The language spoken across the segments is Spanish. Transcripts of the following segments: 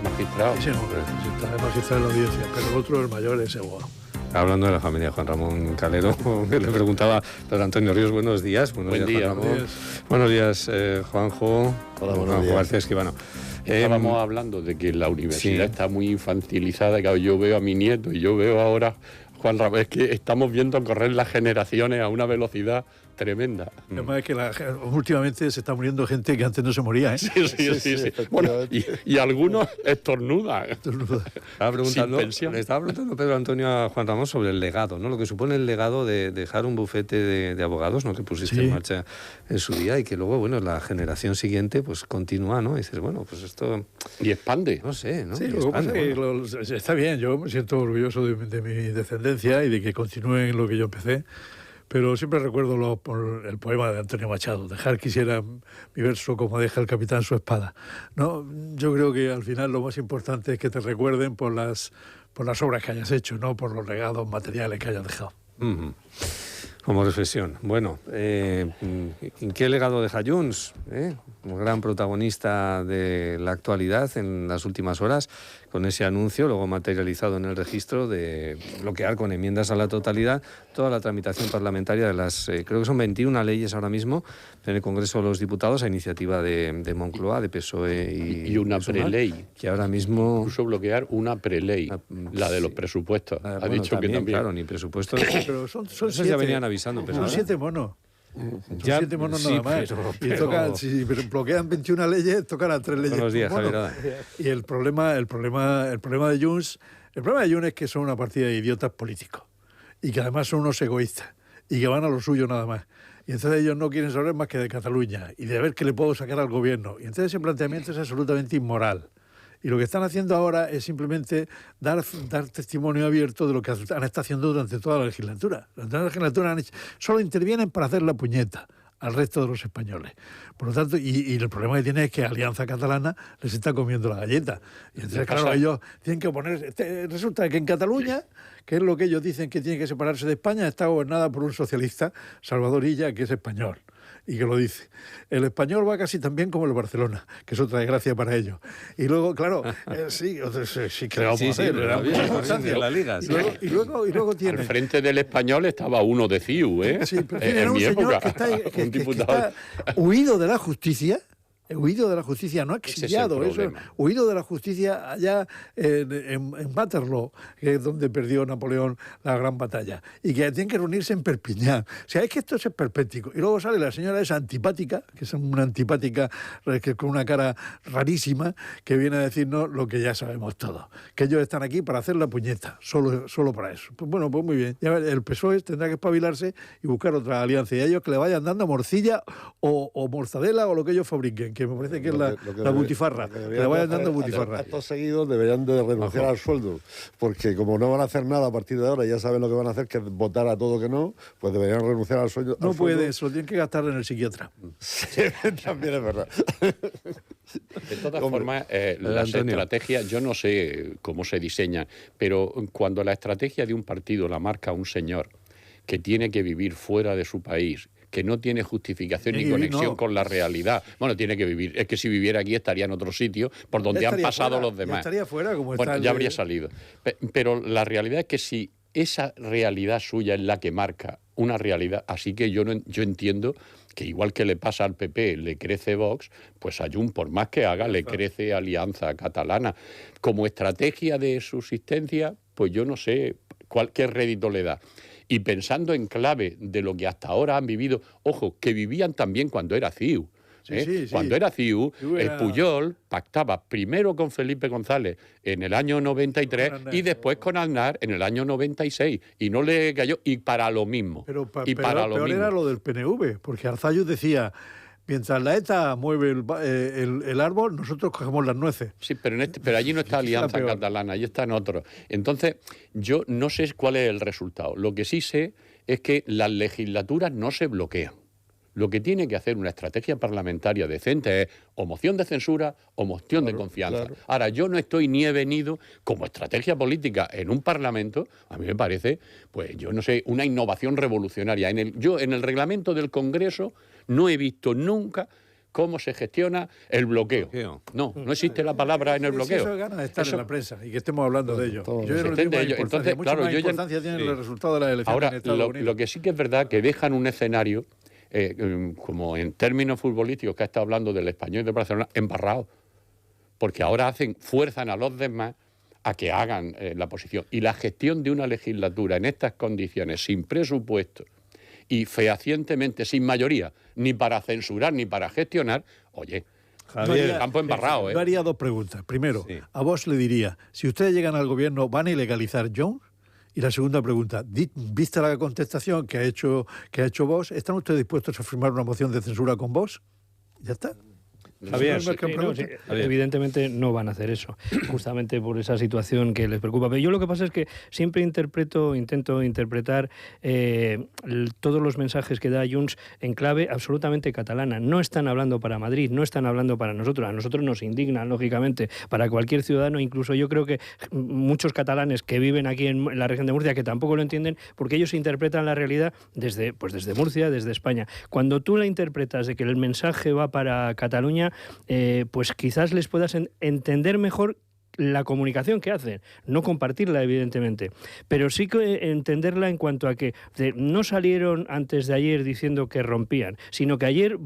magistrado. Ese no, está de magistrado en la audiencia, pero el otro, el mayor, es Evoa. Hablando de la familia Juan Ramón Calero, que le preguntaba Pedro Antonio Ríos, buenos días. Buen día, Juan Ramón. Buenos días, Juanjo. Hola, buenos días. García Escribano. Estábamos hablando de que la universidad está muy infantilizada. Claro, yo veo a mi nieto y yo veo ahora, Juan Ramón, es que estamos viendo correr las generaciones a una velocidad tremenda. Además es que últimamente se está muriendo gente que antes no se moría, ¿eh? Sí. Bueno, y algunos estornudan. Le estaba preguntando Pedro Antonio a Juan Ramón sobre el legado, ¿no? Lo que supone el legado de dejar un bufete de abogados, ¿no? Que pusiste en marcha en su día y que luego, bueno, la generación siguiente pues continúa, ¿no? Y dices, bueno, pues esto... Y expande. No sé, ¿no? Sí, luego pasa que está bien, yo me siento orgulloso de mi descendencia y de que continúen lo que yo empecé. Pero siempre recuerdo por el poema de Antonio Machado, dejar quisiera mi verso como deja el capitán su espada. ¿No? Yo creo que al final lo más importante es que te recuerden por las obras que hayas hecho, no por los legados materiales que hayas dejado. Como reflexión. Bueno, ¿qué legado deja Junts? Un gran protagonista de la actualidad en las últimas horas, con ese anuncio, luego materializado en el registro, de bloquear con enmiendas a la totalidad toda la tramitación parlamentaria de las, creo que son 21 leyes ahora mismo, en el Congreso de los Diputados, a iniciativa de Moncloa, de PSOE y una Sumar, preley. que ahora mismo... Incluso bloquear una preley, la de los presupuestos. Ha dicho que también. Claro, ni presupuestos. Pero son esos ya venían avisando. Son 7 monos. Ya, 7 monos nada más. Pero... Y toca, si bloquean 21 leyes, tocarán 3 leyes. Buenos días, Javier. Y el problema de Junts, es que son una partida de idiotas políticos y que además son unos egoístas y que van a lo suyo nada más. Y entonces ellos no quieren saber más que de Cataluña y de ver qué le puedo sacar al gobierno. Y entonces ese planteamiento es absolutamente inmoral. Y lo que están haciendo ahora es simplemente dar testimonio abierto de lo que han estado haciendo durante toda la legislatura. Durante la legislatura solo intervienen para hacer la puñeta al resto de los españoles. Por lo tanto, y el problema que tiene es que Alianza Catalana les está comiendo la galleta. Y entonces, claro, ellos tienen que oponer... Resulta que en Cataluña, que es lo que ellos dicen que tiene que separarse de España, está gobernada por un socialista, Salvador Illa, que es español. Y que lo dice. El español va casi tan bien como el Barcelona, que es otra desgracia para ellos. Y luego, claro, sí que le vamos a hacer. La Liga. Y luego tiene... Al frente del español estaba uno de CIU, ¿eh? Sí, pero tiene un señor que está huido de la justicia. Huido de la justicia, no exiliado, huido de la justicia allá en Waterloo, que es donde perdió Napoleón la gran batalla, y que tienen que reunirse en Perpiñán. O sea, es que esto es esperpéntico. Y luego sale la señora esa antipática, que es una antipática con una cara rarísima, que viene a decirnos lo que ya sabemos todos, que ellos están aquí para hacer la puñeta, solo para eso. Pues bueno, pues muy bien. Ya el PSOE tendrá que espabilarse y buscar otra alianza, y a ellos que le vayan dando morcilla o mortadela o lo que ellos fabriquen, que me parece que es la butifarra, que le vayan dando butifarra. Estos seguidos deberían de renunciar al sueldo, porque como no van a hacer nada a partir de ahora, ya saben lo que van a hacer, que es votar a todo que no, pues deberían renunciar al sueldo. No puede, eso lo tienen que gastar en el psiquiatra. Sí, también es verdad. De todas formas, las estrategias, yo no sé cómo se diseñan, pero cuando la estrategia de un partido la marca un señor que tiene que vivir fuera de su país, que no tiene justificación ni conexión con la realidad. Bueno, tiene que vivir. Es que si viviera aquí estaría en otro sitio por donde han pasado los demás. Ya estaría fuera, como bueno, ya habría salido. Pero la realidad es que si esa realidad suya es la que marca una realidad, así que yo entiendo que igual que le pasa al PP, le crece Vox, pues a Junts, por más que haga, le crece Alianza Catalana. Como estrategia de subsistencia, pues yo no sé qué rédito le da. Y pensando en clave de lo que hasta ahora han vivido, ojo, que vivían también cuando era CIU. Cuando era CIU, el Pujol pactaba primero con Felipe González en el año 93 y después con Aznar en el año 96. Y no le cayó, y para lo mismo. Pero peor era lo del PNV, porque Arzalluz decía... Mientras la ETA mueve el árbol, nosotros cogemos las nueces. Sí, pero allí no está Alianza Catalana, allí están otros. Entonces, yo no sé cuál es el resultado. Lo que sí sé es que las legislaturas no se bloquean. Lo que tiene que hacer una estrategia parlamentaria decente es o moción de censura o moción de confianza. Claro. Ahora, yo no estoy ni he venido como estrategia política en un parlamento, a mí me parece, pues yo no sé, una innovación revolucionaria. Yo en el reglamento del Congreso no he visto nunca cómo se gestiona el bloqueo. No existe la palabra en el bloqueo. Eso gana de estar en la prensa y que estemos hablando de ello. Yo no entiendo ello. Entonces, mucho más importancia tienen los resultados de las elecciones ahora, en Estados Unidos. lo que sí que es verdad que dejan un escenario, como en términos futbolísticos que ha estado hablando del Español y del Barcelona, embarrado. Porque ahora fuerzan a los demás a que hagan la posición. Y la gestión de una legislatura en estas condiciones, sin presupuesto y fehacientemente sin mayoría, ni para censurar ni para gestionar, oye, Javier, campo embarrado. Yo haría dos preguntas. Primero, Sí. a Vox le diría, si ustedes llegan al gobierno, ¿van a ilegalizar Jones? Y la segunda pregunta, vista la contestación que ha hecho Vox, ¿están ustedes dispuestos a firmar una moción de censura con Vox? Ya está. Javier, ¿Eso no es que pregunta? Evidentemente no van a hacer eso, justamente por esa situación que les preocupa. Pero yo lo que pasa es que siempre intento interpretar todos los mensajes que da Junts en clave absolutamente catalana. No están hablando para Madrid, no están hablando para nosotros. A nosotros nos indignan, lógicamente, para cualquier ciudadano. Incluso yo creo que muchos catalanes que viven aquí en la región de Murcia, que tampoco lo entienden, porque ellos interpretan la realidad desde Murcia, desde España. Cuando tú la interpretas de que el mensaje va para Cataluña, pues quizás les puedas entender mejor la comunicación que hacen, no compartirla evidentemente, pero sí que entenderla en cuanto a que no salieron antes de ayer diciendo que rompían, sino que ayer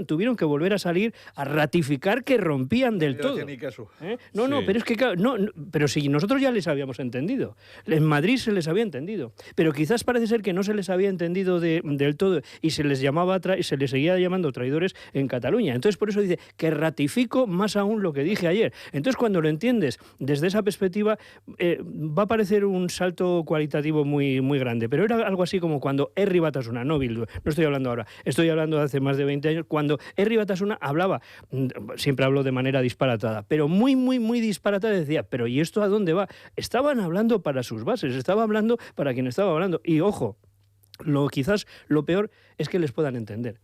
tuvieron que volver a salir a ratificar que rompían del todo. No, ni caso. No, pero es que pero si nosotros ya les habíamos entendido, en Madrid se les había entendido, pero quizás parece ser que no se les había entendido del todo y se les se les seguía llamando traidores en Cataluña. Entonces por eso dice que ratifico más aún lo que dije ayer. Entonces cuando lo entiendes desde esa perspectiva, va a parecer un salto cualitativo muy, muy grande, pero era algo así como cuando Herri Batasuna, no Bildu, no estoy hablando ahora, estoy hablando de hace más de 20 años, cuando Herri Batasuna hablaba, siempre habló de manera disparatada, pero muy, muy, muy disparatada, decía, pero ¿y esto a dónde va? Estaban hablando para sus bases, estaba hablando para quien estaba hablando, y ojo, quizás lo peor es que les puedan entender.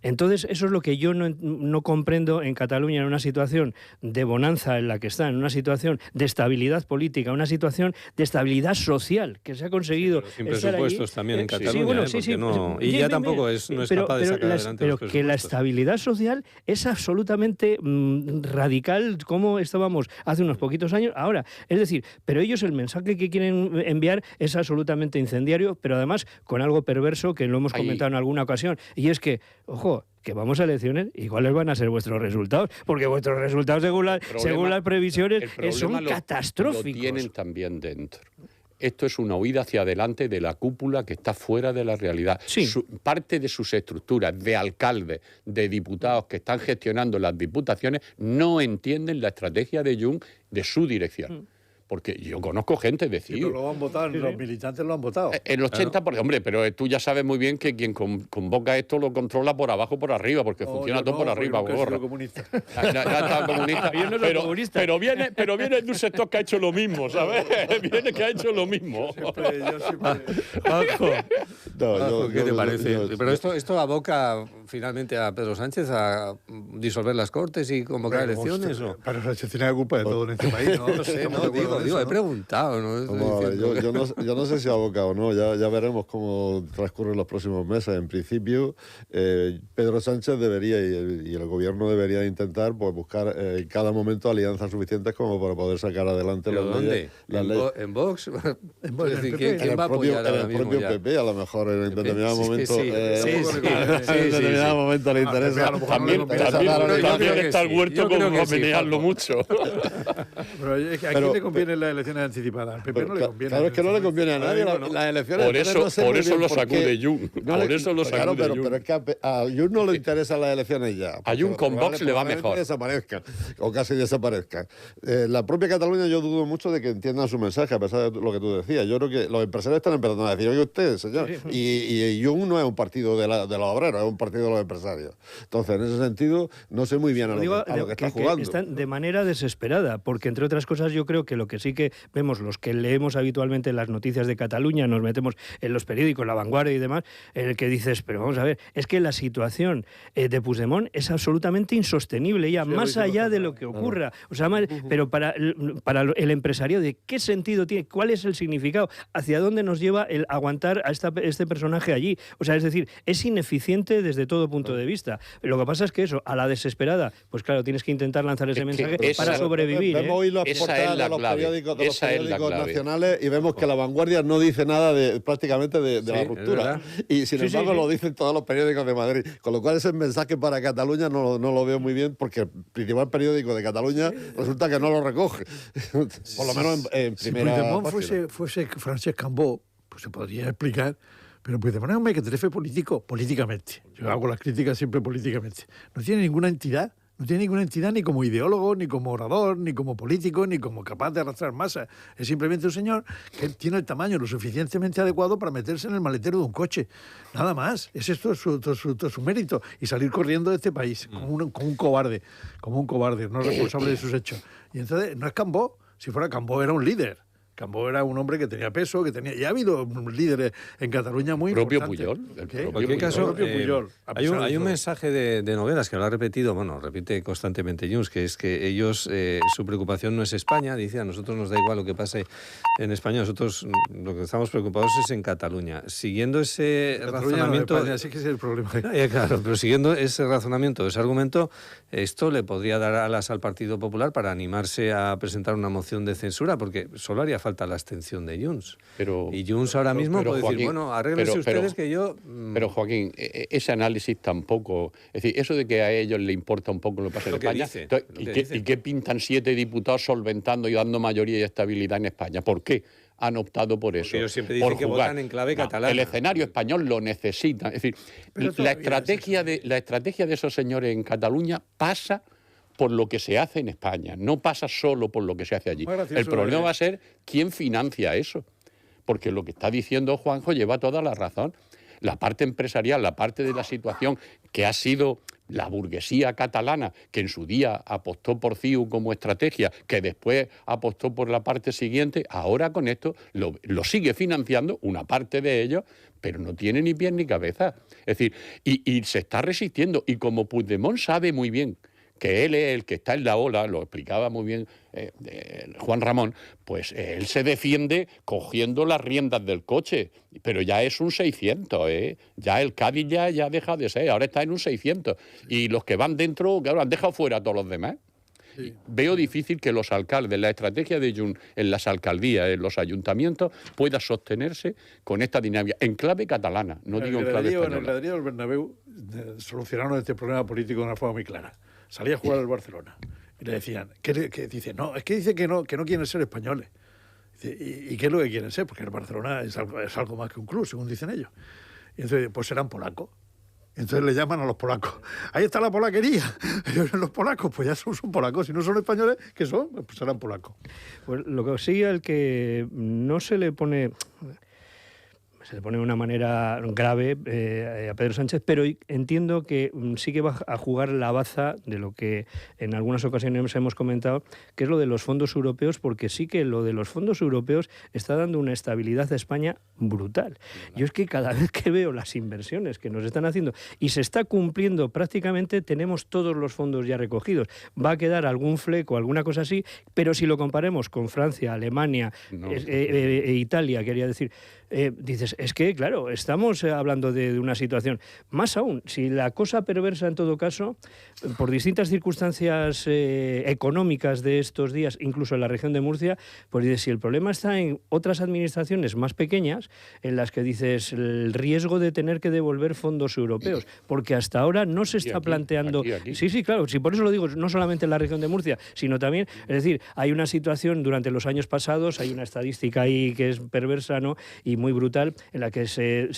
Entonces, eso es lo que yo no comprendo en Cataluña, en una situación de bonanza en la que está, en una situación de estabilidad política, una situación de estabilidad social que se ha conseguido. Sin presupuestos también en Cataluña, sí, bueno, no, y ya tampoco no es capaz de sacar adelante los presupuestos. Pero que la estabilidad social es absolutamente radical, como estábamos hace unos poquitos años ahora. Es decir, pero ellos el mensaje que quieren enviar es absolutamente incendiario, pero además con algo perverso que lo hemos comentado en alguna ocasión, y es que, ojo, que vamos a elecciones y cuáles van a ser vuestros resultados, porque vuestros resultados según las previsiones son catastróficos. Lo tienen también dentro. Esto es una huida hacia adelante de la cúpula que está fuera de la realidad. Sí. Parte de sus estructuras, de alcaldes, de diputados que están gestionando las diputaciones, no entienden la estrategia de Junts de su dirección. Porque yo conozco gente decir... Sí, pero lo han votado, los militantes lo han votado. El 80%, claro. Hombre, pero tú ya sabes muy bien que quien convoca esto lo controla por abajo o por arriba, porque funciona todo por arriba. Yo nunca he sido comunista. Ya estaba comunista. Yo no soy comunista. Pero viene de un sector que ha hecho lo mismo, ¿sabes? Viene que ha hecho lo mismo. Yo siempre... ¿Qué te parece? Pero esto aboca finalmente a Pedro Sánchez a disolver las Cortes y convocar elecciones, ¿o? Pero Sánchez tiene la culpa de todo en este país, ¿no? No sé, digo, he preguntado, ¿no? Yo no sé si aboca o no, ya veremos cómo transcurren los próximos meses. En principio, Pedro Sánchez debería y el gobierno debería intentar pues, buscar en cada momento alianzas suficientes como para poder sacar adelante las leyes. ¿En Vox? ¿Quién va a apoyar ahora mismo? El propio PP, a lo mejor en determinado momento. En determinado momento le interesa. También está el huerto con menearlo mucho. Pero ¿a quién le conviene las elecciones anticipadas? Al PP no le conviene. Claro, es que no le conviene a nadie las elecciones. Por eso lo sacude Junts. Por eso lo sacude Junts. Pero es que a Junts no le interesan las elecciones ya. A Junts con Vox le va mejor. Desaparezcan, o casi desaparezcan. La propia Cataluña yo dudo mucho de que entiendan su mensaje, a pesar de lo que tú decías. Yo creo que los empresarios están empezando a decir, oye usted, señor, y Junts no es un partido de los obreros, es un partido de los empresarios. Entonces, en ese sentido, no sé muy bien a lo que está jugando. Están de manera desesperada, porque entre otras cosas yo creo que lo que sí que vemos, los que leemos habitualmente las noticias de Cataluña, nos metemos en los periódicos, La Vanguardia y demás, en el que dices, pero vamos a ver, es que la situación de Puigdemont es absolutamente insostenible, ya más allá de lo que ocurra. O sea, pero para el empresario, ¿de qué sentido tiene? ¿Cuál es el significado? ¿Hacia dónde nos lleva el aguantar a este personaje allí? O sea, es decir, es ineficiente desde todo todo punto de vista. Lo que pasa es que eso, a la desesperada, pues claro, tienes que intentar lanzar ese mensaje para sobrevivir. Vemos hoy las portadas de los periódicos nacionales y vemos que La Vanguardia no dice nada prácticamente de la ruptura. Y sin embargo lo dicen todos los periódicos de Madrid. Con lo cual ese mensaje para Cataluña no lo veo muy bien, porque el principal periódico de Cataluña resulta que no lo recoge. Por lo menos en primera página. Si fuese Francesc Cambó, pues se podría explicar, pero Puigdemont es un mequetrefe político, políticamente. Yo hago las críticas siempre políticamente. No tiene ninguna entidad. No tiene ninguna entidad ni como ideólogo, ni como orador, ni como político, ni como capaz de arrastrar masas. Es simplemente un señor que tiene el tamaño lo suficientemente adecuado para meterse en el maletero de un coche. Nada más. Ese es todo su mérito. Y salir corriendo de este país como un cobarde, no responsable de sus hechos. Y entonces no es Cambó. Si fuera Cambó era un líder. Cambó era un hombre que tenía peso, y ha habido líderes en Cataluña muy importantes. En cualquier caso, hay un mensaje de Nogueras que lo ha repetido, repite constantemente Junts, que es que ellos, su preocupación no es España, dice, a nosotros nos da igual lo que pase en España, nosotros lo que estamos preocupados es en Cataluña. Siguiendo ese razonamiento... No, España, sí que es el problema. Claro, pero siguiendo ese razonamiento, ese argumento, esto le podría dar alas al Partido Popular para animarse a presentar una moción de censura, porque solo haría falta la abstención de Junts. Y Junts ahora mismo puede decir, Joaquín, arréglense ustedes que yo... Pero Joaquín, ese análisis tampoco... Es decir, eso de que a ellos les importa un poco lo que pasa en España... ¿Y qué pintan 7 diputados solventando y dando mayoría y estabilidad en España? ¿Por qué han optado por eso? Ellos siempre dicen que votan en clave catalana. El escenario español lo necesita. Es decir, la estrategia de esos señores en Cataluña pasa por lo que se hace en España, no pasa solo por lo que se hace allí. El problema va a ser quién financia eso, porque lo que está diciendo Juanjo lleva toda la razón. La parte empresarial, la parte de la situación que ha sido la burguesía catalana, que en su día apostó por CiU como estrategia, que después apostó por la parte siguiente, ahora con esto lo sigue financiando una parte de ellos, pero no tiene ni pies ni cabeza. Es decir, y se está resistiendo. Y como Puigdemont sabe muy bien que él es el que está en la ola, lo explicaba muy bien Juan Ramón, pues él se defiende cogiendo las riendas del coche, pero ya es un 600, ya el Cádiz ya deja de ser, ahora está en un 600, y los que van dentro, claro, han dejado fuera a todos los demás. Sí. Veo difícil que los alcaldes, la estrategia de Junts en las alcaldías, en los ayuntamientos, pueda sostenerse con esta dinámica, en clave catalana, no digo en clave española. En el graderío del Bernabéu solucionaron este problema político de una forma muy clara. Salía a jugar al Barcelona y le decían, dice, no, es que dice que no quieren ser españoles. Dice, ¿y qué es lo que quieren ser? Porque el Barcelona es algo más que un club, según dicen ellos. Y entonces, pues serán polacos. Y entonces le llaman a los polacos. Ahí está la polaquería. Los polacos, pues ya son polacos. Si no son españoles, ¿qué son? Pues serán polacos. Pues lo que sigue al que no se le pone... Se le pone de una manera grave a Pedro Sánchez, pero entiendo que sí que va a jugar la baza de lo que en algunas ocasiones hemos comentado, que es lo de los fondos europeos, porque sí que lo de los fondos europeos está dando una estabilidad a España brutal. Yo es que cada vez que veo las inversiones que nos están haciendo y se está cumpliendo prácticamente, tenemos todos los fondos ya recogidos. Va a quedar algún fleco, alguna cosa así, pero si lo comparemos con Francia, Alemania, Italia, quería decir, dices, es que, claro, estamos hablando de una situación. Más aún, si la cosa perversa en todo caso, por distintas circunstancias económicas de estos días, incluso en la región de Murcia, pues dices, si el problema está en otras administraciones más pequeñas, en las que dices el riesgo de tener que devolver fondos europeos, porque hasta ahora no se está planteando... Aquí. Sí, claro, sí, por eso lo digo, no solamente en la región de Murcia, sino también, es decir, hay una situación durante los años pasados, hay una estadística ahí que es perversa, ¿no?, y muy brutal, en la que se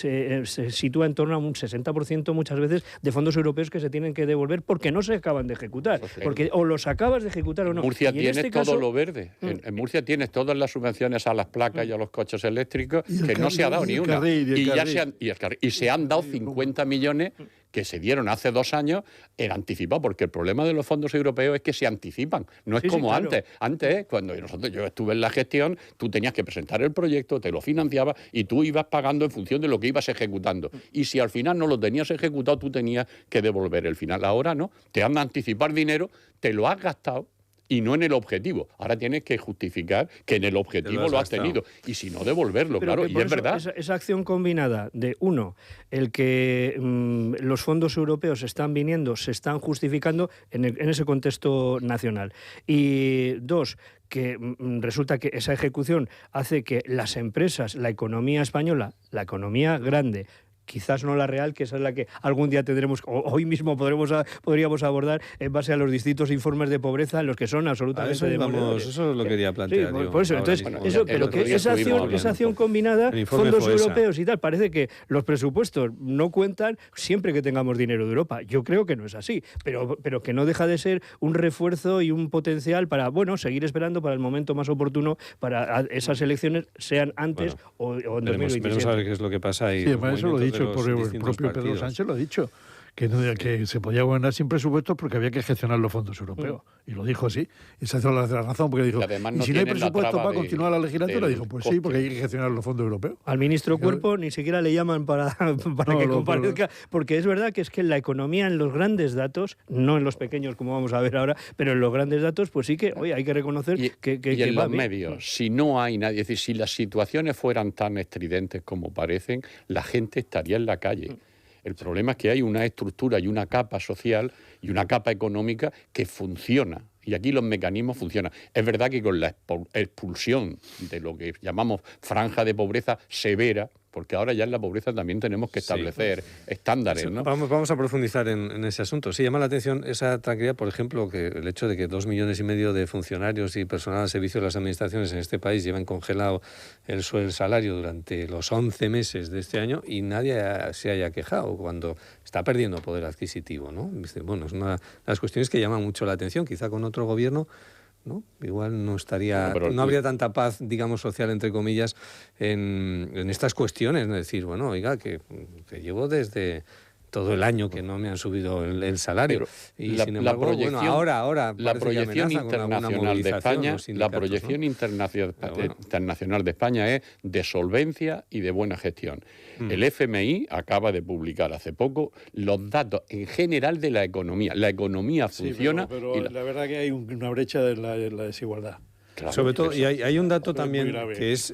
sitúa en torno a un 60% muchas veces de fondos europeos que se tienen que devolver porque no se acaban de ejecutar, porque o los acabas de ejecutar o no. Murcia tiene todo lo verde. En Murcia tienes todas las subvenciones a las placas y a los coches eléctricos, que no se ha dado ni una. Y se han dado 50 millones que se dieron hace 2 años en anticipado, porque el problema de los fondos europeos es que se anticipan, no es como claro. Antes. Antes, cuando yo estuve en la gestión, tú tenías que presentar el proyecto, te lo financiabas y tú ibas pagando en función de lo que ibas ejecutando. Y si al final no lo tenías ejecutado, tú tenías que devolver el final. Ahora no, te han de anticipar dinero, te lo has gastado y no en el objetivo. Ahora tienes que justificar que en el objetivo lo has tenido y si no, devolverlo, Pero claro, que y por es eso verdad. Esa acción combinada de, uno, el que los fondos europeos están viniendo, se están justificando en ese contexto nacional. Y dos, que resulta que esa ejecución hace que las empresas, la economía española, la economía grande, quizás no la real, que esa es la que algún día tendremos, o hoy mismo podríamos abordar en base a los distintos informes de pobreza en los que son absolutamente demoledores. Eso lo quería plantear. Sí, yo, por eso, ahora entonces, mismo. eso, el pero otro que día esa estuvimos hablando acción un poco. combinada, El informe fondos FOESA. europeos y tal, parece que los presupuestos no cuentan siempre que tengamos dinero de Europa. Yo creo que no es así, pero que no deja de ser un refuerzo y un potencial para, bueno, seguir esperando para el momento más oportuno para esas elecciones, sean antes o en 2027. Veremos a ver qué es lo que pasa. Y Sí, además eso lo he dicho por el propio Pedro partidos. Sánchez, lo ha dicho, que se podía gobernar sin presupuestos porque había que gestionar los fondos europeos. Y lo dijo así. Y esa es la razón, porque dijo, Y además y no si no hay tienen la presupuesto traba para continuar la legislatura, del dijo, pues coste. sí, porque hay que gestionar los fondos europeos. Al ministro Cuerpo ni siquiera le llaman para que comparezca, porque es verdad que es que la economía en los grandes datos, no en los pequeños como vamos a ver ahora, pero en los grandes datos, pues sí que, oye, hay que reconocer que y en va los bien. medios, si no hay nadie, es decir, si las situaciones fueran tan estridentes como parecen, la gente estaría en la calle. El problema es que hay una estructura y una capa social y una capa económica que funciona. Y aquí los mecanismos funcionan. Es verdad que con la expulsión de lo que llamamos franja de pobreza severa, porque ahora ya en la pobreza también tenemos que establecer estándares, ¿no? Vamos a profundizar en ese asunto. Sí, llama la atención esa tranquilidad, por ejemplo, que el hecho de que 2,5 millones de funcionarios y personal al servicio de las administraciones en este país llevan congelado el salario durante los 11 meses de este año y nadie se haya quejado cuando está perdiendo poder adquisitivo, ¿no? Bueno, es una de las cuestiones que llama mucho la atención. Quizá con otro gobierno, ¿no? Igual no habría tanta paz, digamos, social, entre comillas, en estas cuestiones. Es decir, bueno, oiga, que llevo desde todo el año que no me han subido el salario. Pero y la sin embargo, proyección, bueno, ahora la proyección internacional de España, la proyección internacional de España es de solvencia y de buena gestión. El FMI acaba de publicar hace poco los datos en general de la economía. La economía funciona. Pero la verdad que hay una brecha de la desigualdad. Claro, sobre todo, y hay un dato es también muy grave. que es,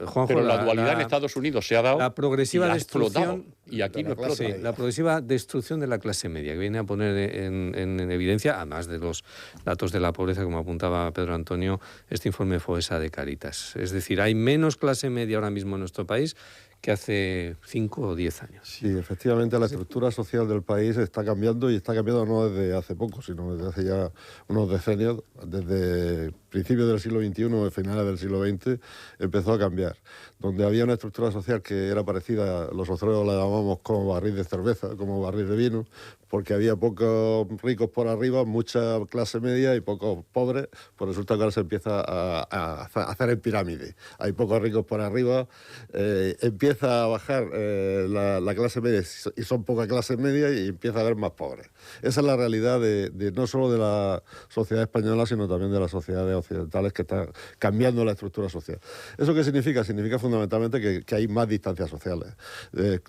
Juanjo, pero la dualidad en Estados Unidos se ha dado la progresiva y ha destrucción explotado, y aquí no explota. Sí, la progresiva destrucción de la clase media, que viene a poner en evidencia, además de los datos de la pobreza, como apuntaba Pedro Antonio, este informe FOESA de Cáritas. Es decir, hay menos clase media ahora mismo en nuestro país que hace 5 o 10 años. Sí, efectivamente la estructura social del país está cambiando y está cambiando no desde hace poco, sino desde hace ya unos decenios. Desde principios del siglo XXI, finales del siglo XX, empezó a cambiar. Donde había una estructura social que era parecida, los sociólogos la llamamos como barril de cerveza, como barril de vino, porque había pocos ricos por arriba, mucha clase media y pocos pobres, pues resulta que ahora se empieza a hacer en pirámide. Hay pocos ricos por arriba, empieza a bajar la clase media y son poca clase media y empieza a haber más pobres. Esa es la realidad de no solo de la sociedad española, sino también de las sociedades occidentales que están cambiando la estructura social. ¿Eso qué significa? Significa fundamentalmente que hay más distancias sociales.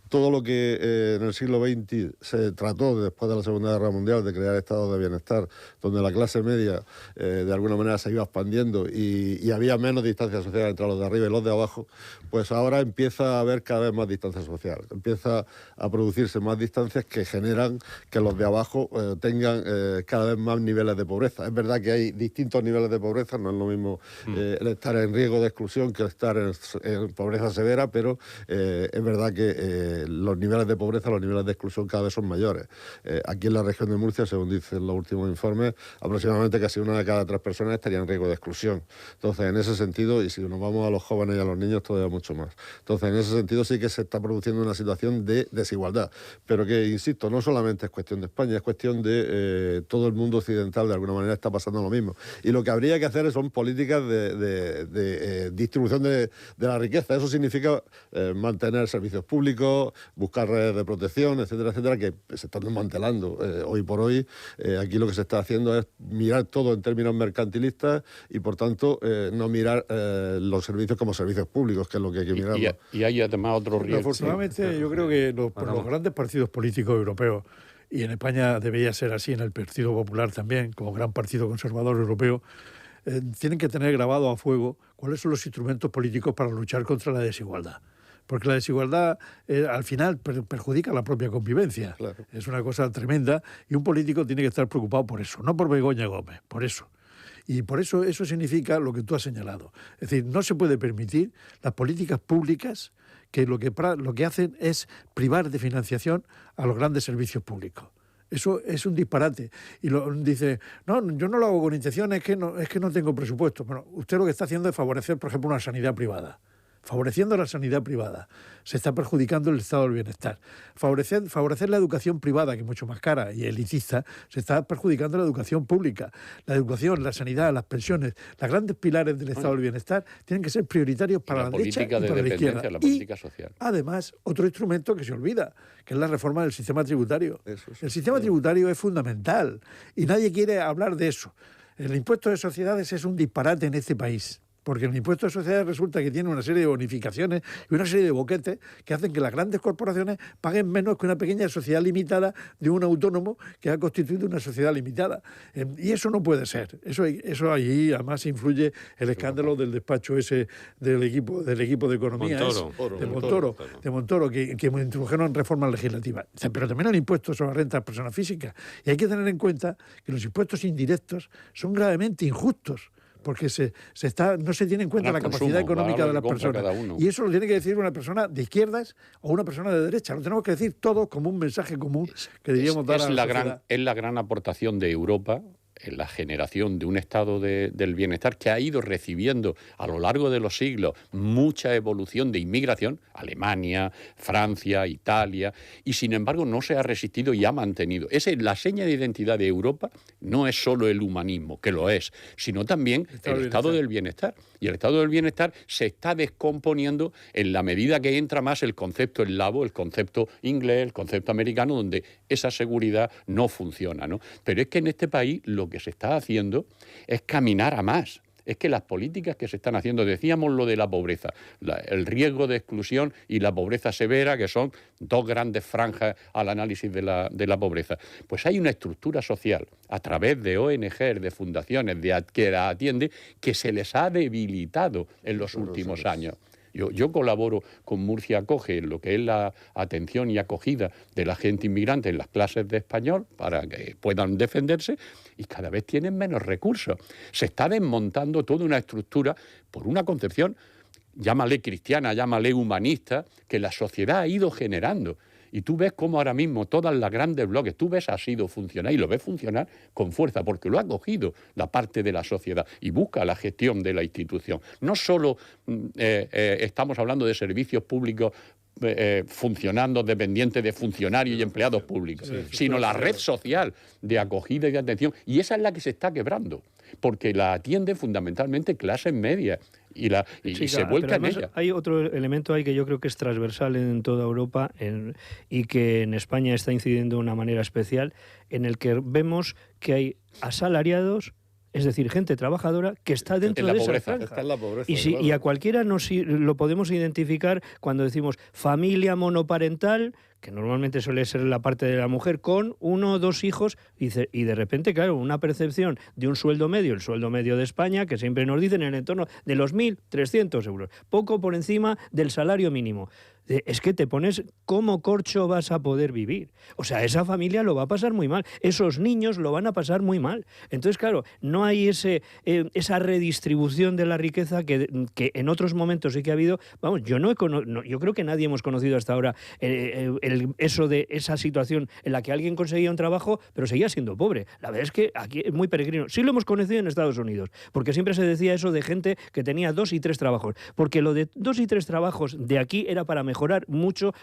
Todo lo que en el siglo XX se trató después de la Segunda Guerra Mundial de crear estados de bienestar, donde la clase media de alguna manera se iba expandiendo y había menos distancia social entre los de arriba y los de abajo, pues ahora empieza a haber cada vez más distancia social. Empieza a producirse más distancias que generan que los de abajo tengan cada vez más niveles de pobreza. Es verdad que hay distintos niveles de pobreza, no es lo mismo el estar en riesgo de exclusión que el estar en pobreza severa, pero es verdad que los niveles de pobreza, los niveles de exclusión cada vez son mayores. Aquí en la región de Murcia, según dicen los últimos informes, aproximadamente casi 1 de cada 3 personas estaría en riesgo de exclusión. Entonces, en ese sentido, y si nos vamos a los jóvenes y a los niños, todavía mucho más. Entonces, en ese sentido sí que se está produciendo una situación de desigualdad, pero que, insisto, no solamente es cuestión de España, es cuestión de todo el mundo occidental, de alguna manera está pasando lo mismo. Y lo que habría que hacer son políticas de distribución de la riqueza. Eso significa mantener servicios públicos, buscar redes de protección, etcétera, etcétera, que se están desmantelando. Hoy por hoy, aquí lo que se está haciendo es mirar todo en términos mercantilistas y, por tanto, no mirar los servicios como servicios públicos, que es lo que hay que mirar. Y hay además otro riesgo. Afortunadamente, yo creo que los grandes partidos políticos europeos y en España debería ser así, en el Partido Popular también, como gran partido conservador europeo, tienen que tener grabado a fuego cuáles son los instrumentos políticos para luchar contra la desigualdad. Porque la desigualdad al final perjudica la propia convivencia. Claro. Es una cosa tremenda y un político tiene que estar preocupado por eso, no por Begoña Gómez, por eso. Y por eso significa lo que tú has señalado. Es decir, no se puede permitir las políticas públicas que lo que hacen es privar de financiación a los grandes servicios públicos. Eso es un disparate. Y dice, no, yo no lo hago con intención, es que no tengo presupuesto. Bueno, usted lo que está haciendo es favorecer, por ejemplo, una sanidad privada. Favoreciendo la sanidad privada, se está perjudicando el estado del bienestar. Favorecer la educación privada, que es mucho más cara y elitista, se está perjudicando la educación pública. La educación, la sanidad, las pensiones, los grandes pilares del estado del bienestar tienen que ser prioritarios para la derecha y para la izquierda. La política social. Además, otro instrumento que se olvida, que es la reforma del sistema tributario. El sistema tributario es fundamental y nadie quiere hablar de eso. El impuesto de sociedades es un disparate en este país. Porque el impuesto de sociedades resulta que tiene una serie de bonificaciones y una serie de boquetes que hacen que las grandes corporaciones paguen menos que una pequeña sociedad limitada de un autónomo que ha constituido una sociedad limitada. Y eso no puede ser. Eso allí además influye el escándalo del despacho ese del equipo de economía de Montoro, que introdujeron reformas legislativas. Pero también el impuesto sobre la renta de las personas físicas. Y hay que tener en cuenta que los impuestos indirectos son gravemente injustos, porque no se tiene en cuenta la capacidad económica de las personas. Y eso lo tiene que decir una persona de izquierdas o una persona de derecha. Lo tenemos que decir todos como un mensaje común que deberíamos dar a la sociedad. Es la gran aportación de Europa en la generación de un estado del bienestar que ha ido recibiendo a lo largo de los siglos mucha evolución de inmigración, Alemania, Francia, Italia, y sin embargo no se ha resistido y ha mantenido. La seña de identidad de Europa no es solo el humanismo, que lo es, sino también el estado del bienestar. Y el estado del bienestar se está descomponiendo en la medida que entra más el concepto eslavo, el concepto inglés, el concepto americano, donde esa seguridad no funciona, ¿no? Pero es que en este país lo que se está haciendo es caminar a más. Es que las políticas que se están haciendo, decíamos lo de la pobreza, el riesgo de exclusión y la pobreza severa, que son dos grandes franjas al análisis de la pobreza. Pues hay una estructura social a través de ONG, de fundaciones, que la atiende, que se les ha debilitado en los últimos años. Yo colaboro con Murcia Acoge en lo que es la atención y acogida de la gente inmigrante en las clases de español para que puedan defenderse, y cada vez tienen menos recursos. Se está desmontando toda una estructura por una concepción, llámale cristiana, llámale humanista, que la sociedad ha ido generando. Y tú ves cómo ahora mismo todas las grandes bloques, tú ves ASIDO funcionar y lo ves funcionar con fuerza, porque lo ha cogido la parte de la sociedad y busca la gestión de la institución. No solo estamos hablando de servicios públicos funcionando dependientes de funcionarios y empleados públicos, sino la red social de acogida y de atención. Y esa es la que se está quebrando, porque la atiende fundamentalmente clases medias. Y se vuelca en ella. Hay otro elemento ahí que yo creo que es transversal en toda Europa y que en España está incidiendo de una manera especial, en el que vemos que hay asalariados, es decir, gente trabajadora que está dentro de esa franja. Está en la pobreza, Y a cualquiera lo podemos identificar cuando decimos familia monoparental, que normalmente suele ser la parte de la mujer, con 1 o 2 hijos, y de repente, claro, una percepción de un sueldo medio, el sueldo medio de España, que siempre nos dicen en el entorno de los 1.300 euros, poco por encima del salario mínimo. Es que te pones, ¿cómo corcho vas a poder vivir? O sea, esa familia lo va a pasar muy mal, esos niños lo van a pasar muy mal. Entonces, claro, no hay esa redistribución de la riqueza que en otros momentos sí que ha habido. Vamos, yo creo que nadie hemos conocido hasta ahora eso de esa situación en la que alguien conseguía un trabajo, pero seguía siendo pobre. La verdad es que aquí es muy peregrino. Sí lo hemos conocido en Estados Unidos, porque siempre se decía eso de gente que tenía 2 y 3 trabajos, porque lo de 2 y 3 trabajos de aquí era para mejorar mucho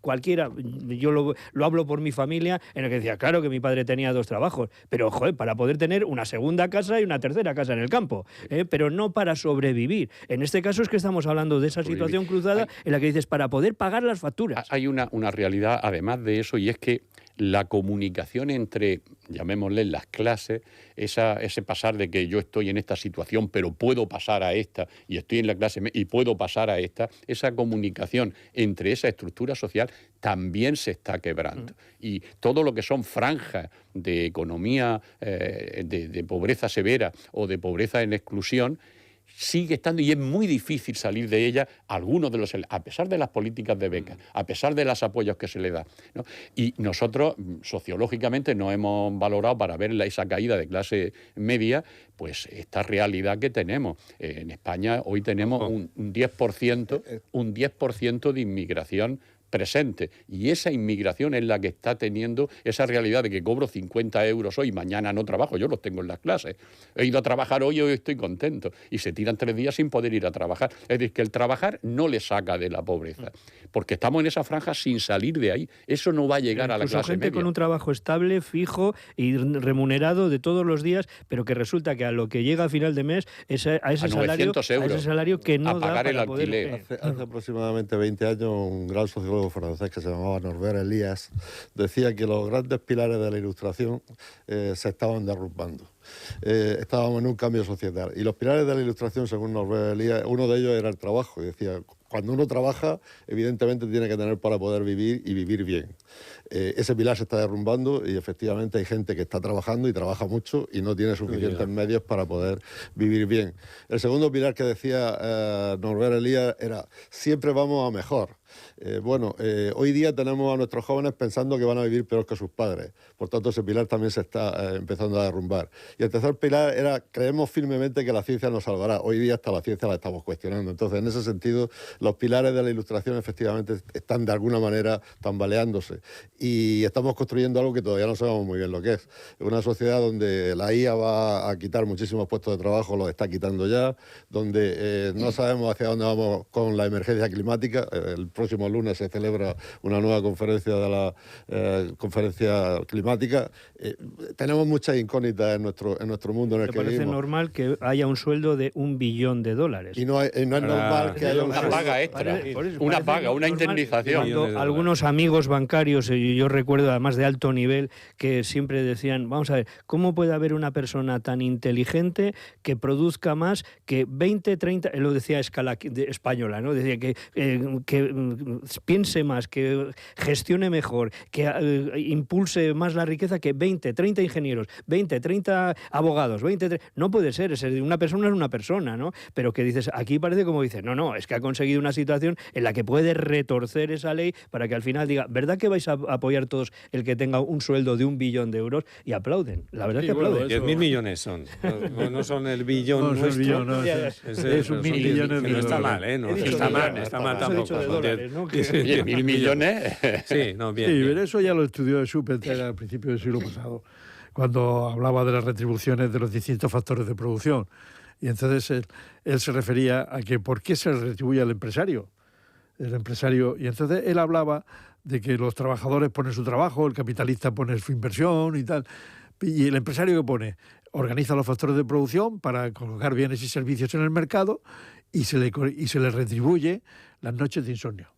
cualquiera. Yo lo hablo por mi familia, en el que decía, claro que mi padre tenía 2 trabajos, pero joder, para poder tener una segunda casa y una tercera casa en el campo, pero no para sobrevivir. En este caso es que estamos hablando de esa situación cruzada en la que dices, para poder pagar las facturas. Hay una realidad además de eso, y es que la comunicación entre, llamémosle, las clases, ese pasar de que yo estoy en esta situación, pero puedo pasar a esta, y estoy en la clase y puedo pasar a esta, esa comunicación entre esa estructura social también se está quebrando. Y todo lo que son franjas de economía, de pobreza severa o de pobreza en exclusión, sigue estando, y es muy difícil salir de ella, a pesar de las políticas de becas, a pesar de los apoyos que se le da, ¿no? Y nosotros, sociológicamente, nos hemos valorado para ver esa caída de clase media, pues esta realidad que tenemos. En España hoy tenemos un 10% de inmigración presente, y esa inmigración es la que está teniendo esa realidad de que cobro 50 euros hoy, mañana no trabajo, yo los tengo en las clases, he ido a trabajar hoy estoy contento, y se tiran 3 días sin poder ir a trabajar. Es decir, que el trabajar no le saca de la pobreza, porque estamos en esa franja sin salir de ahí. Eso no va a llegar a la clase gente media. Con un trabajo estable, fijo y remunerado de todos los días, pero que resulta que a lo que llega a final de mes es a ese salario que no a pagar da para el alquiler. Hace aproximadamente 20 años, un gran sociólogo francés que se llamaba Norbert Elias decía que los grandes pilares de la Ilustración se estaban derrumbando. Estábamos en un cambio societal. Y los pilares de la Ilustración, según Norbert Elias, uno de ellos era el trabajo. Y decía, cuando uno trabaja, evidentemente tiene que tener para poder vivir y vivir bien. Ese pilar se está derrumbando y efectivamente hay gente que está trabajando y trabaja mucho y no tiene suficientes medios para poder vivir bien. El segundo pilar que decía Norbert Elias era, siempre vamos a mejor. Hoy día tenemos a nuestros jóvenes pensando que van a vivir peor que sus padres. Por tanto, ese pilar también se está empezando a derrumbar. Y el tercer pilar era, creemos firmemente que la ciencia nos salvará. Hoy día hasta la ciencia la estamos cuestionando. Entonces, en ese sentido, los pilares de la Ilustración efectivamente están de alguna manera tambaleándose. Y estamos construyendo algo que todavía no sabemos muy bien lo que es. Una sociedad donde la IA va a quitar muchísimos puestos de trabajo, los está quitando ya, donde no sabemos hacia dónde vamos con la emergencia climática. El próximo lunes se celebra una nueva conferencia de la conferencia climática. Tenemos muchas incógnitas en nuestro mundo en el que vivimos. Me parece normal que haya un sueldo de $1 billón. Y no es normal que haya una paga extra, una indemnización. Algunos amigos bancarios, yo recuerdo además de alto nivel, que siempre decían, vamos a ver, ¿cómo puede haber una persona tan inteligente que produzca más que 20, 30, él lo decía a escala española, ¿no? Decía que piense más, que gestione mejor, que impulse más la riqueza que 20, 30 ingenieros, 20, 30 abogados, 20, 30... No puede ser, una persona es una persona, ¿no? Pero que dices, aquí parece como dices, no, es que ha conseguido una situación en la que puede retorcer esa ley para que al final diga, ¿verdad que vais a apoyar todos el que tenga un sueldo de $1 billón? Y aplauden, la verdad es que aplauden. 10.000 millones son, no son el billón nuestro. Es el billón, no, es 1.000 millones de no está dólares. mal, ¿eh? No está mal tampoco. De dólares, ¿no? Oye, 1.000 millones. Sí, no, bien. Sí, bien. pero eso ya lo estudió Schumpeter al principio del siglo pasado, cuando hablaba de las retribuciones de los distintos factores de producción. Y entonces él se refería a que por qué se retribuye al empresario. El empresario, y entonces él hablaba de que los trabajadores ponen su trabajo, el capitalista pone su inversión y tal. Y el empresario, ¿qué pone? Organiza los factores de producción para colocar bienes y servicios en el mercado y se le retribuye las noches de insomnio.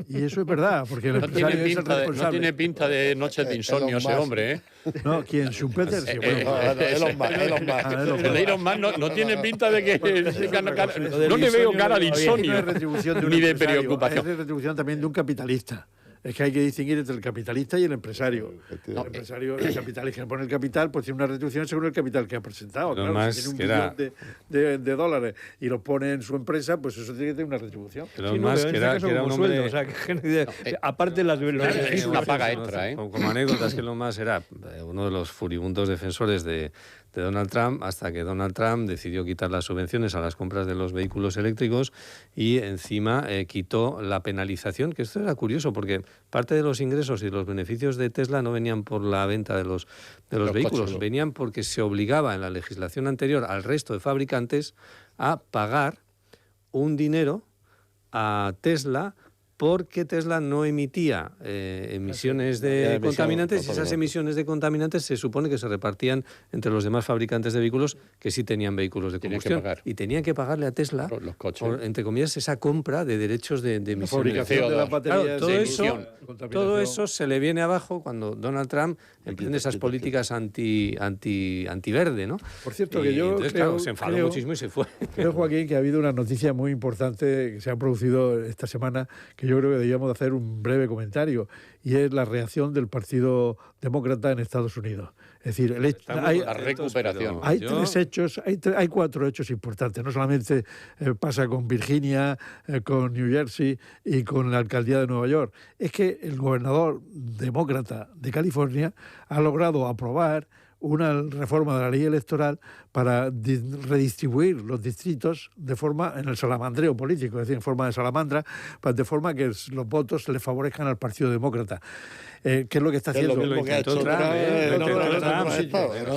Y eso es verdad, porque el empresario es el responsable. No tiene pinta de noches de insomnio ese hombre, ¿eh? No, ¿quién? Schumpeter. Sí, Elon Musk. El Elon Musk no tiene pinta de que no le veo cara de insomnio, ni de preocupación. Es de retribución también de un capitalista. Es que hay que distinguir entre el capitalista y el empresario. El empresario, el capital que pone el capital, pues tiene una retribución según el capital que ha presentado. Claro, más si tiene $1 billón de dólares y lo pone en su empresa, pues eso tiene que tener una retribución. Pero más que era un hombre... O sea, aparte las... Es una paga extra, ¿eh? Como anécdota, es que Elon Musk era uno de los furibundos defensores de Donald Trump, hasta que Donald Trump decidió quitar las subvenciones a las compras de los vehículos eléctricos y encima quitó la penalización, que esto era curioso porque parte de los ingresos y los beneficios de Tesla no venían por la venta de los vehículos, coches, venían porque se obligaba en la legislación anterior al resto de fabricantes a pagar un dinero a Tesla porque Tesla no emitía emisiones de contaminantes, y esas emisiones de contaminantes se supone que se repartían entre los demás fabricantes de vehículos que sí tenían vehículos de combustión. Y tenían que pagarle a Tesla, los coches, por, entre comillas, esa compra de derechos de emisiones. Fabricación de las baterías, claro, todo eso se le viene abajo cuando Donald Trump emprende esas políticas antiverde, ¿no? Por cierto, que yo entonces, creo, claro, se enfadó muchísimo y se fue. Creo, Joaquín, que ha habido una noticia muy importante que se ha producido esta semana que yo creo que deberíamos de hacer un breve comentario, y es la reacción del Partido Demócrata en Estados Unidos. Es decir, la recuperación. Hay tres hechos, hay cuatro hechos importantes. No solamente pasa con Virginia, con New Jersey y con la alcaldía de Nueva York. Es que el gobernador demócrata de California ha logrado aprobar una reforma de la ley electoral para redistribuir los distritos de forma, en el salamandreo político, es decir, en forma de salamandra, de forma que los votos le favorezcan al Partido Demócrata. ¿Qué es lo que está haciendo? Lo que ha hecho Trump,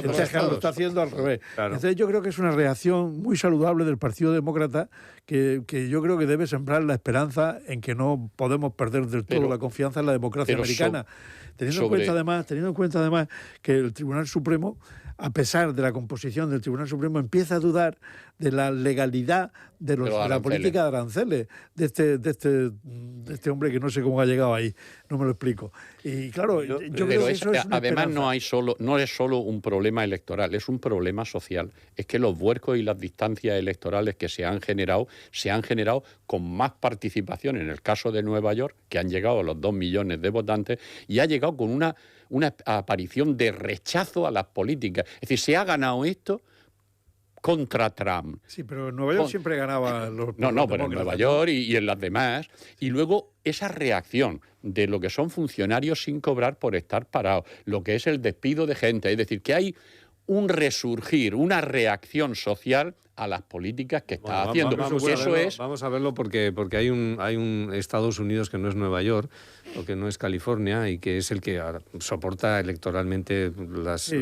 lo está haciendo al revés. Claro. Entonces yo creo que es una reacción muy saludable del Partido Demócrata que yo creo que debe sembrar la esperanza en que no podemos perder del todo la confianza en la democracia americana. Teniendo en cuenta además que el Tribunal Supremo, a pesar de la composición del Tribunal Supremo, empieza a dudar de la legalidad de la política de aranceles de este hombre que no sé cómo ha llegado ahí, no me lo explico. Y claro, yo creo que eso es una además esperanza. no es solo un problema electoral, es un problema social. Es que los vuelcos y las distancias electorales que se han generado con más participación en el caso de Nueva York, que han llegado a los 2 millones de votantes, y ha llegado con una aparición de rechazo a las políticas. Es decir, se ha ganado esto contra Trump. Sí, pero en Nueva York siempre ganaba los pero en Nueva York y en las demás. Y luego esa reacción de lo que son funcionarios sin cobrar por estar parados, lo que es el despido de gente. Es decir, que hay un resurgir, una reacción social a las políticas que está haciendo. Vamos a verlo porque hay un Estados Unidos que no es Nueva York, o que no es California, y que es el que soporta electoralmente las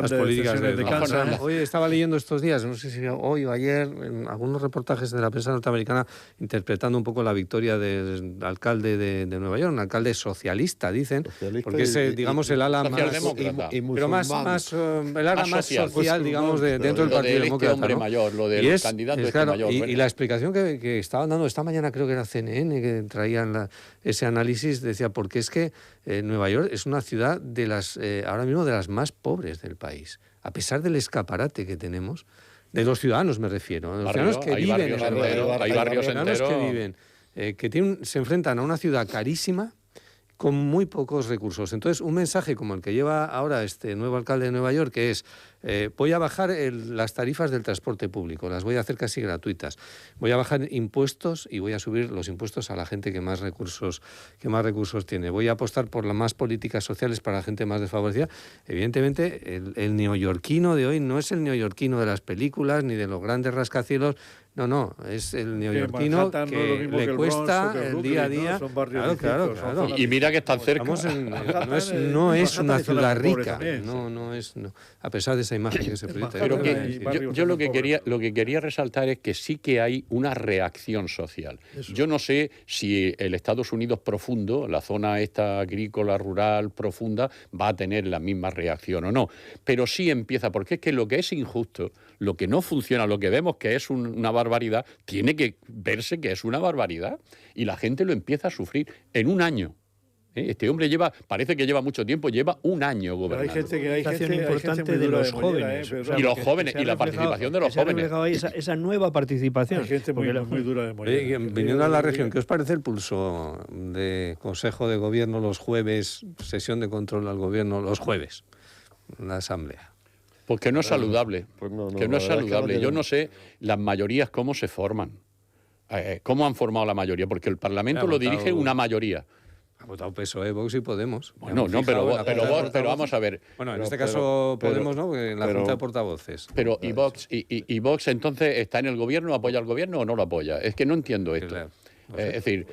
políticas de Kansas. Hoy estaba leyendo estos días, no sé si hoy o ayer, en algunos reportajes de la prensa norteamericana, interpretando un poco la victoria del alcalde de Nueva York, un alcalde socialista, dicen, porque es, digamos, el ala más el ala más social, digamos, dentro del Partido Demócrata, ¿no? Mayor, lo del candidato mayor. Y la explicación que estaban dando esta mañana, creo que era CNN, que traían ese análisis, decía, porque es que Nueva York es una ciudad de las ahora mismo de las más pobres del país, a pesar del escaparate que tenemos, de los ciudadanos me refiero, de los ciudadanos que viven hay barrios enteros que viven, que se enfrentan a una ciudad carísima, con muy pocos recursos. Entonces, un mensaje como el que lleva ahora este nuevo alcalde de Nueva York, que es, voy a bajar las tarifas del transporte público, las voy a hacer casi gratuitas, voy a bajar impuestos y voy a subir los impuestos a la gente que más recursos tiene, voy a apostar por las más políticas sociales para la gente más desfavorecida. Evidentemente, el neoyorquino de hoy no es el neoyorquino de las películas ni de los grandes rascacielos. No, es el neoyorquino que le cuesta el día a día. Claro. Y mira que están cerca. No es una ciudad rica, a pesar de esa imagen que se proyecta. Pero yo lo que quería resaltar es que sí que hay una reacción social. Eso. Yo no sé si el Estados Unidos profundo, la zona esta agrícola, rural, profunda, va a tener la misma reacción o no. Pero sí empieza, porque es que lo que es injusto, lo que no funciona, lo que vemos que es una barbaridad, tiene que verse que es una barbaridad. Y la gente lo empieza a sufrir en un año. Este hombre parece que lleva mucho tiempo, lleva un año gobernando. Hay gente importante de los jóvenes. Y los jóvenes, y la participación de los jóvenes. Ahí esa nueva participación. Hay gente muy dura de morir. Viniendo a la región, ¿qué os parece el pulso de Consejo de Gobierno los jueves, sesión de control al Gobierno los jueves, en la Asamblea? Pues que no es saludable. Que no es saludable. Yo no sé las mayorías cómo se forman. ¿Cómo han formado la mayoría? Porque el Parlamento lo dirige una mayoría. Ha votado PSOE, Vox y Podemos. Bueno, pero vamos a ver. Bueno, en este caso Podemos, ¿no? Porque en la Junta de Portavoces. Pero ¿y Vox entonces está en el Gobierno, apoya al Gobierno o no lo apoya? Es que no entiendo esto. Claro. Es decir,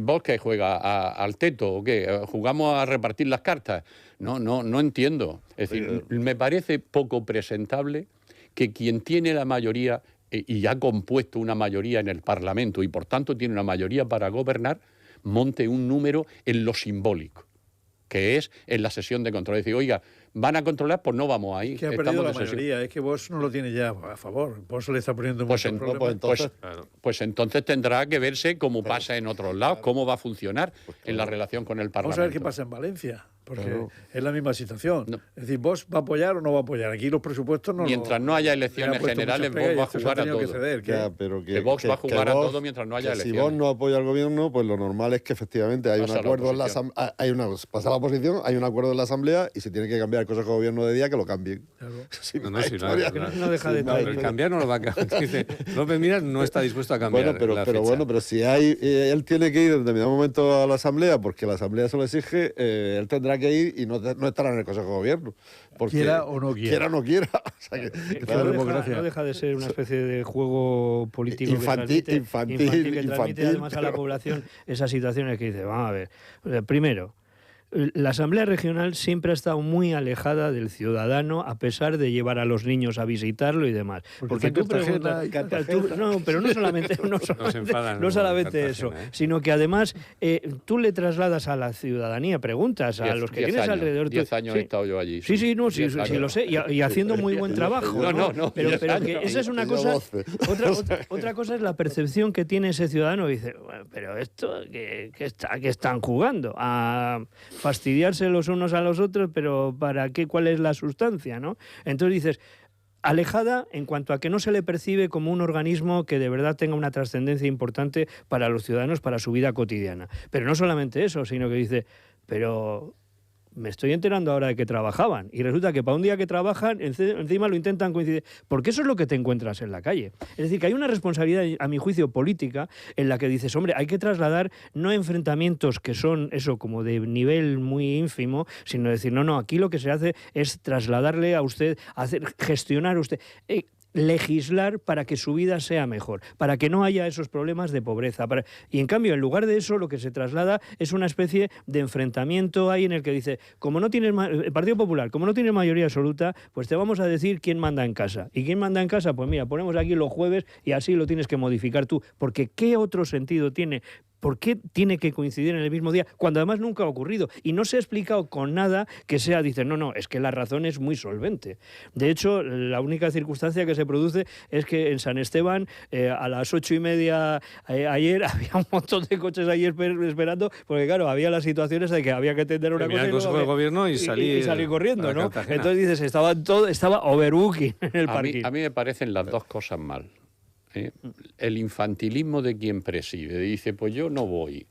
¿Vox que juega al teto o qué? ¿Jugamos a repartir las cartas? No entiendo. Es decir, me parece poco presentable que quien tiene la mayoría y ha compuesto una mayoría en el Parlamento y por tanto tiene una mayoría para gobernar, monte un número en lo simbólico, que es en la sesión de control. Es decir, oiga, ¿van a controlar? Pues no vamos ahí. Que ha perdido la mayoría, es que Vox no lo tiene ya a favor. Vox le está poniendo muchos problemas. Pues entonces tendrá que verse cómo pasa en otros lados, cómo va a funcionar en la relación con el Parlamento. Vamos a ver qué pasa en Valencia, porque es la misma situación. No. Es decir, ¿Vox va a apoyar o no va a apoyar? Aquí los presupuestos no. Mientras no haya elecciones generales, Vox va a jugar a todo. Que Vox va a jugar a todo mientras no haya elecciones. Si Vox no apoya al gobierno, pues lo normal es que efectivamente hay un acuerdo en la asamblea, pasa la oposición, hay un acuerdo en la asamblea y se tiene que cambiar el Consejo de Gobierno de día, que lo cambien. Claro. No deja de cambiar, no lo va a cambiar. Dice, López Miras no está dispuesto a cambiar. Pero si él tiene que ir en determinado momento a la asamblea porque la asamblea se lo exige, él tendrá que ir y no estará en el Consejo de Gobierno. Porque quiera o no quiera. Quiera o no quiera. O sea no deja de ser una especie de juego político infantil, que transmite además a la población esas situaciones que dice, vamos a ver, primero, la Asamblea Regional siempre ha estado muy alejada del ciudadano a pesar de llevar a los niños a visitarlo y demás. Porque tú preguntas... No, pero no solamente eso, sino que además tú le trasladas a la ciudadanía preguntas a los que tienes alrededor. 10 años he estado yo allí. Sí, lo sé, y haciendo muy buen trabajo. No, pero que esa es una cosa... Otra cosa es la percepción que tiene ese ciudadano. Dice, bueno, pero esto, ¿qué están jugando? A fastidiarse los unos a los otros, pero ¿para qué? ¿Cuál es la sustancia, no? Entonces dices, alejada en cuanto a que no se le percibe como un organismo que de verdad tenga una trascendencia importante para los ciudadanos, para su vida cotidiana. Pero no solamente eso, sino que dice, pero me estoy enterando ahora de que trabajaban y resulta que para un día que trabajan encima lo intentan coincidir, porque eso es lo que te encuentras en la calle. Es decir, que hay una responsabilidad, a mi juicio, política en la que dices, hombre, hay que trasladar no enfrentamientos que son eso como de nivel muy ínfimo, sino decir, no, aquí lo que se hace es trasladarle a usted, gestionar usted... legislar para que su vida sea mejor, para que no haya esos problemas de pobreza. Y en cambio, en lugar de eso, lo que se traslada es una especie de enfrentamiento ahí en el que dice, como no tienes el Partido Popular, como no tienes mayoría absoluta, pues te vamos a decir quién manda en casa. ¿Y quién manda en casa? Pues mira, ponemos aquí los jueves y así lo tienes que modificar tú, porque ¿qué otro sentido tiene? ¿Por qué tiene que coincidir en el mismo día? Cuando además nunca ha ocurrido. Y no se ha explicado con nada que sea, dicen, no, es que la razón es muy solvente. De hecho, la única circunstancia que se produce es que en San Esteban, a las 8:30 ayer, había un montón de coches ahí esperando, porque claro, había las situaciones de que había que atender una cosa. El Consejo de Gobierno y salir corriendo, ¿no? Entonces dices, estaba overbooking en el parking. A mí me parecen las dos cosas mal. El infantilismo de quien preside, dice, pues yo no voy,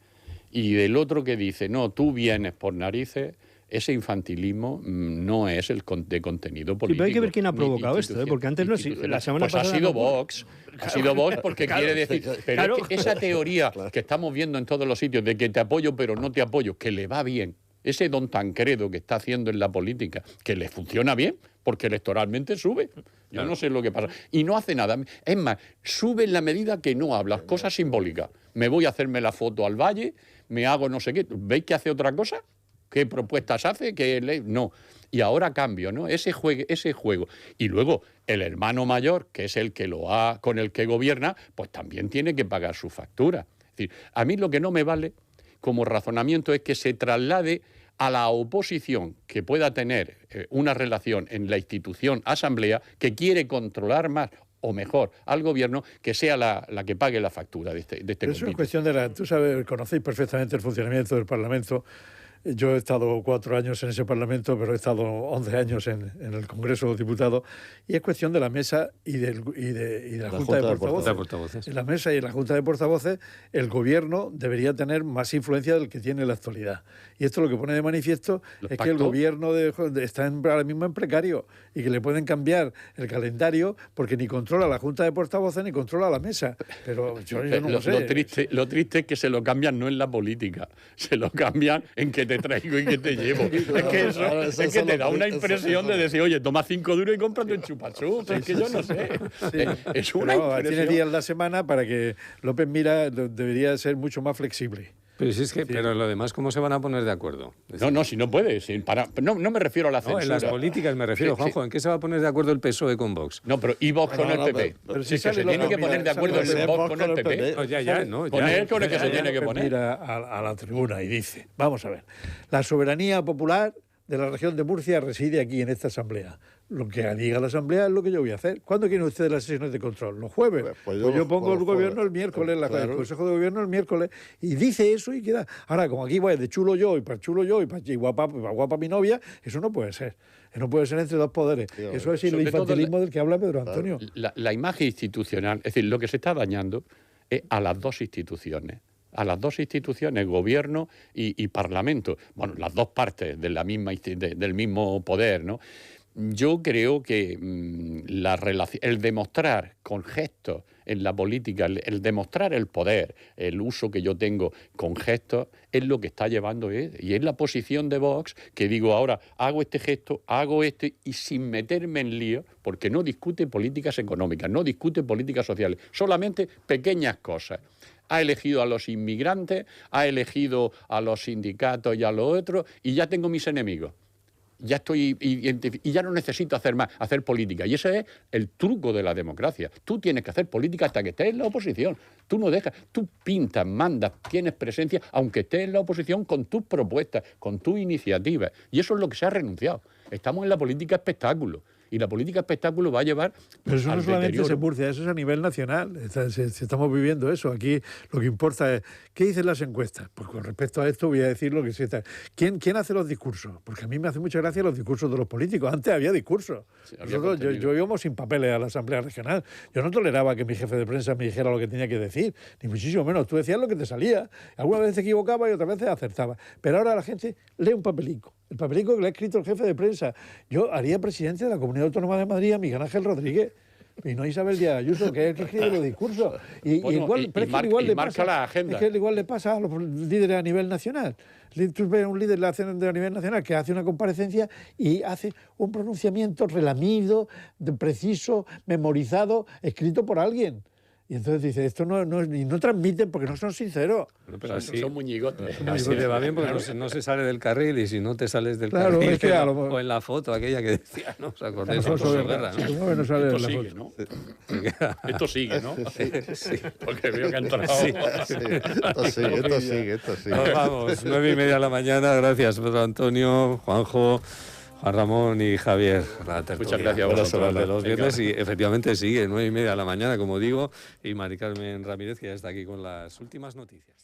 y del otro que dice, no, tú vienes por narices, ese infantilismo no es el de contenido político. Sí, pero hay que ver quién ha provocado esto, porque antes no, la semana pasada... ha sido Vox, ha sido Vox porque quiere decir... Pero es que esa teoría que estamos viendo en todos los sitios de que te apoyo pero no te apoyo, que le va bien, ese don Tancredo que está haciendo en la política, que le funciona bien, porque electoralmente sube. Yo no sé lo que pasa. Y no hace nada. Es más, sube en la medida que no hablas, cosas simbólicas. Me voy a hacerme la foto al Valle, me hago no sé qué. ¿Veis que hace otra cosa? ¿Qué propuestas hace? No. Y ahora cambio, ¿no? Ese juego. Y luego, el hermano mayor, que es el que con el que gobierna, pues también tiene que pagar su factura. Es decir, a mí lo que no me vale como razonamiento es que se traslade a la oposición que pueda tener una relación en la institución asamblea que quiere controlar más o mejor al gobierno, que sea la que pague la factura de este Pero es una cuestión tú sabes, conocéis perfectamente el funcionamiento del Parlamento. Yo he estado 4 años en ese Parlamento, pero he estado 11 años en el Congreso de los Diputados, y es cuestión de la mesa y de la Junta de Portavoces. En la mesa y en la Junta de Portavoces, el Gobierno debería tener más influencia del que tiene en la actualidad. Y esto lo que pone de manifiesto es que el Gobierno está ahora mismo en precario y que le pueden cambiar el calendario porque ni controla la Junta de Portavoces ni controla la mesa. Pero yo no lo sé. Lo triste es que se lo cambian no en la política, se lo cambian en que te traigo y que te llevo. Es que eso te da una impresión de decir, oye, toma 5 duros y cómprate un chupachup. Es que yo no sé. Sí. Es una impresión. Tiene días a la semana para que López Miras debería ser mucho más flexible. Pero si es que, pero lo demás, ¿cómo se van a poner de acuerdo? No, si no puede. No me refiero a la No, censura. en las políticas me refiero, Juanjo. ¿En qué se va a poner de acuerdo el PSOE con Vox? No, pero ¿y Vox con el PP? pero si si es que se sale tiene que mira, poner de acuerdo sale el Vox con el PP. No, ya, Con él con el que se tiene que poner. Mira a la tribuna y dice, vamos a ver, la soberanía popular de la región de Murcia reside aquí en esta asamblea. Lo que diga la asamblea es lo que yo voy a hacer. ¿Cuándo quieren ustedes las sesiones de control? ¿Los jueves? Pues yo pongo el gobierno el miércoles, claro. el Consejo de Gobierno el miércoles, y dice eso y queda. Ahora, como aquí voy de chulo yo y para chulo yo y para guapa mi novia, eso no puede ser. No puede ser entre dos poderes. Claro. Eso es el Sobre todo infantilismo del que habla Pedro Antonio. La imagen institucional, es decir, lo que se está dañando es a las dos instituciones. A las dos instituciones, gobierno y parlamento. Bueno, las dos partes de la misma, del mismo poder, ¿no? Yo creo que el demostrar con gestos en la política, el demostrar el poder, el uso que yo tengo con gestos, es lo que está llevando, y es la posición de Vox, que digo ahora, hago este gesto, hago este, y sin meterme en lío, porque no discute políticas económicas, no discute políticas sociales, solamente pequeñas cosas. Ha elegido a los inmigrantes, ha elegido a los sindicatos y a los otros, y ya tengo mis enemigos. Ya estoy y ya no necesito hacer más, hacer política. Y ese es el truco de la democracia. Tú tienes que hacer política hasta que estés en la oposición. Tú no dejas, tú pintas, mandas, tienes presencia, aunque estés en la oposición con tus propuestas, con tus iniciativas. Y eso es lo que se ha renunciado. Estamos en la política espectáculo. Y la política espectáculo va a llevar Pero eso al no solamente deterioro. es en Murcia, eso es a nivel nacional. Estamos viviendo eso. Aquí lo que importa es, ¿qué dicen las encuestas? Pues con respecto a esto voy a decir lo que sí está. ¿Quién hace los discursos? Porque a mí me hace mucha gracia los discursos de los políticos. Antes había discursos. Sí, había Nosotros, yo íbamos sin papeles a la Asamblea Regional. Yo no toleraba que mi jefe de prensa me dijera lo que tenía que decir, ni muchísimo menos. Tú decías lo que te salía. Algunas veces te equivocaba y otras veces acertaba. Pero ahora la gente lee un papelico. El papelico que le ha escrito el jefe de prensa. Yo haría presidente de la Comunidad Autónoma de Madrid a Miguel Ángel Rodríguez y no Isabel Díaz Ayuso, que es el que escribe los discursos. Bueno, Igual marca la agenda. Es que igual le pasa a los líderes a nivel nacional. Tú ves a un líder a nivel nacional que hace una comparecencia y hace un pronunciamiento relamido, preciso, memorizado, escrito por alguien. Y entonces dice, esto y no transmiten porque no son sinceros. Bueno, pero Son muñigotes. así te va bien porque no se sale del carril, y si no te sales del Claro, carril, es que a lo mejor- o en la foto aquella que decía, ¿no? ¿Os acordáis de Alfonso Alfonso Guerra, Guerra, ¿no? no sale Esto en la sigue, foto. ¿no? Esto sigue, ¿no? Sí. Porque veo que ha entrado. Sí, esto sigue. Nos vamos, 9:30 de la mañana. Gracias, Pedro Antonio, Juanjo, Juan Ramón y Javier. La tertulia. Muchas gracias a vosotros. De los Venga. viernes, y efectivamente sigue, 9:30 de la mañana, como digo, y Mari Carmen Ramírez, que ya está aquí con las últimas noticias.